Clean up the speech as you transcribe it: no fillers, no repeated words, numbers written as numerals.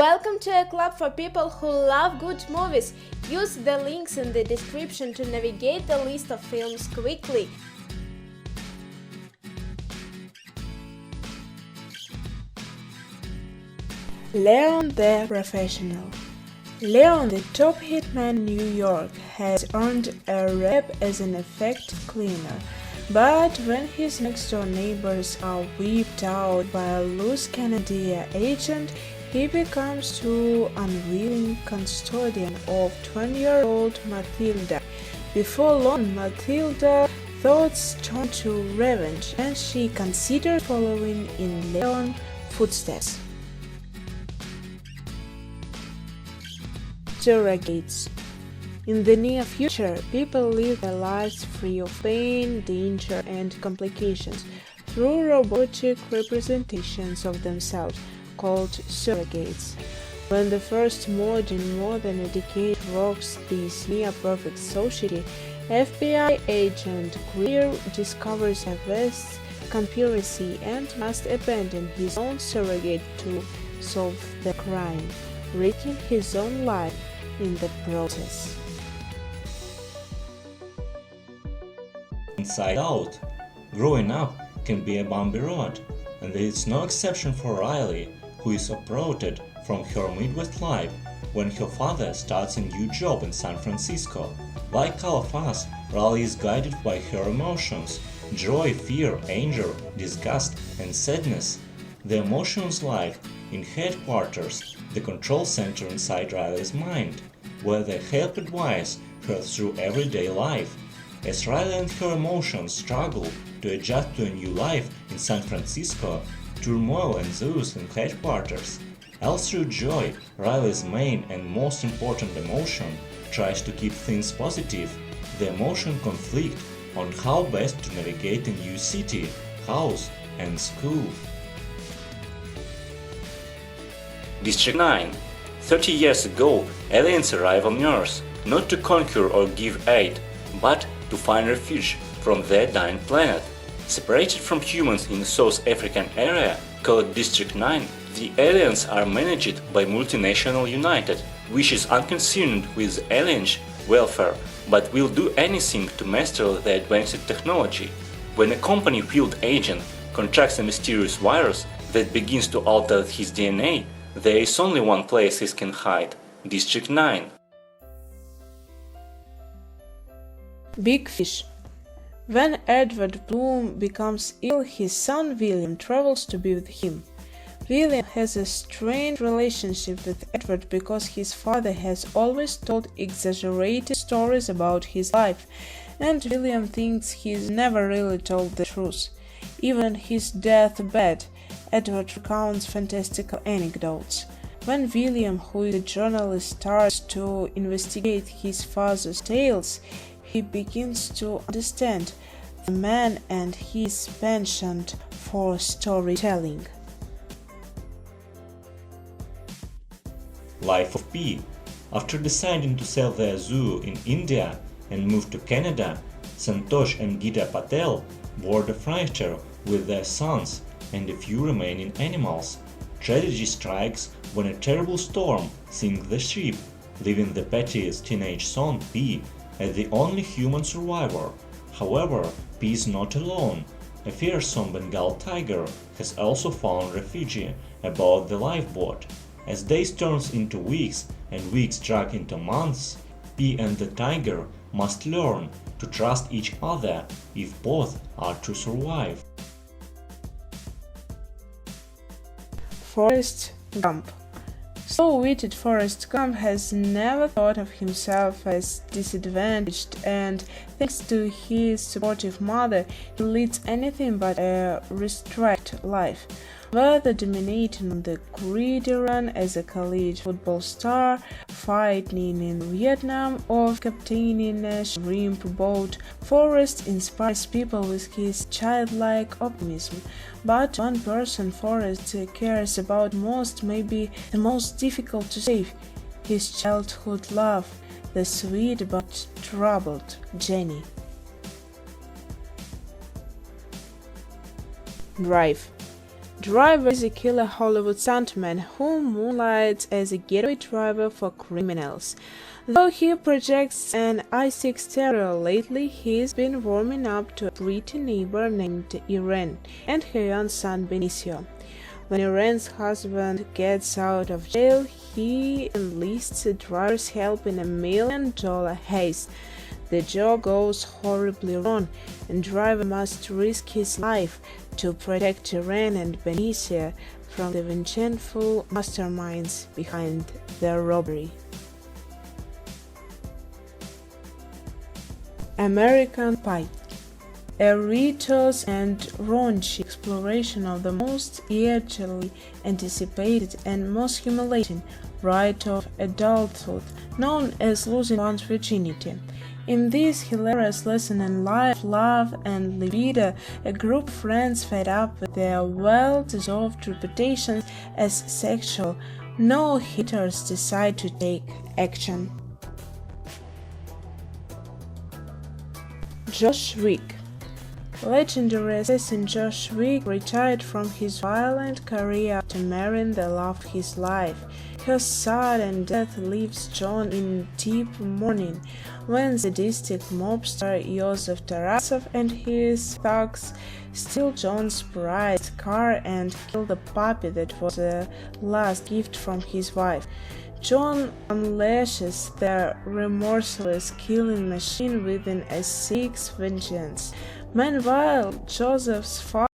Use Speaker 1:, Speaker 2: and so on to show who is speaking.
Speaker 1: Welcome to a club for people who love good movies. Use the links in the description to navigate the list of films quickly. Leon the Professional. Leon, the top hitman in New York, has earned a rep as an effective cleaner. But when his next-door neighbors are wiped out by a loose Canadian agent, he becomes too unwilling custodian of 20-year-old Matilda. Before long, Matilda's thoughts turn to revenge, and she considers following in Leon's footsteps. Surrogates. In the near future, people live their lives free of pain, danger, and complications through robotic representations of themselves called surrogates. When the first mod in more than a decade rocks this near-perfect society, FBI agent Greer discovers a vast conspiracy and must abandon his own surrogate to solve the crime, risking his own life in the process.
Speaker 2: Inside Out. Growing up can be a bumpy road, and there is no exception for Riley, who is uprooted from her Midwest life when her father starts a new job in San Francisco. Like all of us, Riley is guided by her emotions: joy, fear, anger, disgust, and sadness. The emotions lie in headquarters, the control center inside Riley's mind, where they help advise her through everyday life. As Riley and her emotions struggle to adjust to a new life in San Francisco, turmoil ensues in headquarters. All through joy, Riley's main and most important emotion, tries to keep things positive. The emotion conflict on how best to navigate a new city, house, and school.
Speaker 3: District 9. 30 years ago, aliens arrive on Earth, not to conquer or give aid, but to find refuge from their dying planet. Separated from humans in the South African area, called District 9, the aliens are managed by multinational United, which is unconcerned with aliens' welfare, but will do anything to master the advanced technology. When a company field agent contracts a mysterious virus that begins to alter his DNA, there is only one place he can hide: District 9.
Speaker 1: Big Fish. When Edward Bloom becomes ill, his son William travels to be with him. William has a strained relationship with Edward because his father has always told exaggerated stories about his life, and William thinks he's never really told the truth. Even on his deathbed, Edward recounts fantastical anecdotes. When William, who is a journalist, starts to investigate his father's tales, he begins to understand the man and his penchant for storytelling.
Speaker 2: Life of Pi. After deciding to sell their zoo in India and move to Canada, Santosh and Geeta Patel board a freighter with their sons and a few remaining animals. Tragedy strikes when a terrible storm sinks the ship, leaving the pettiest teenage son, Pi, as the only human survivor. However, Pi is not alone. A fearsome Bengal tiger has also found refuge aboard the lifeboat. As days turn into weeks and weeks drag into months, Pi and the tiger must learn to trust each other if both are to survive.
Speaker 1: Forrest Gump. Slow-witted Forrest Gump has never thought of himself as disadvantaged, and thanks to his supportive mother, he leads anything but a restrained life. Whether dominating on the gridiron as a college football star, fighting in Vietnam, or captaining a shrimp boat, Forrest inspires people with his childlike optimism. But one person Forrest cares about most may be the most difficult to save: his childhood love, the sweet but troubled Jenny. Drive. Driver is a killer Hollywood stuntman who moonlights as a getaway driver for criminals. Though he projects an icy exterior, lately he's been warming up to a pretty neighbor named Irene and her young son Benicio. When Irene's husband gets out of jail, he enlists the driver's help in a $1 million heist. The job goes horribly wrong, and driver must risk his life to protect Irene and Benicio from the vengeful masterminds behind their robbery. American Pie, a riotous and raunchy exploration of the most eagerly anticipated and most humiliating rite of adulthood, known as losing one's virginity. In this hilarious lesson in life, love, and libido, a group of friends fed up with their well-deserved reputations as sexual no-hitters decide to take action. Josh Wick. Legendary assassin Josh Wick retired from his violent career after marrying the love of his life. Her sudden death leaves John in deep mourning when sadistic mobster Joseph Tarasov and his thugs steal John's prized car and kill the puppy that was the last gift from his wife. John unleashes the remorseless killing machine within a sick vengeance. Meanwhile, Joseph's father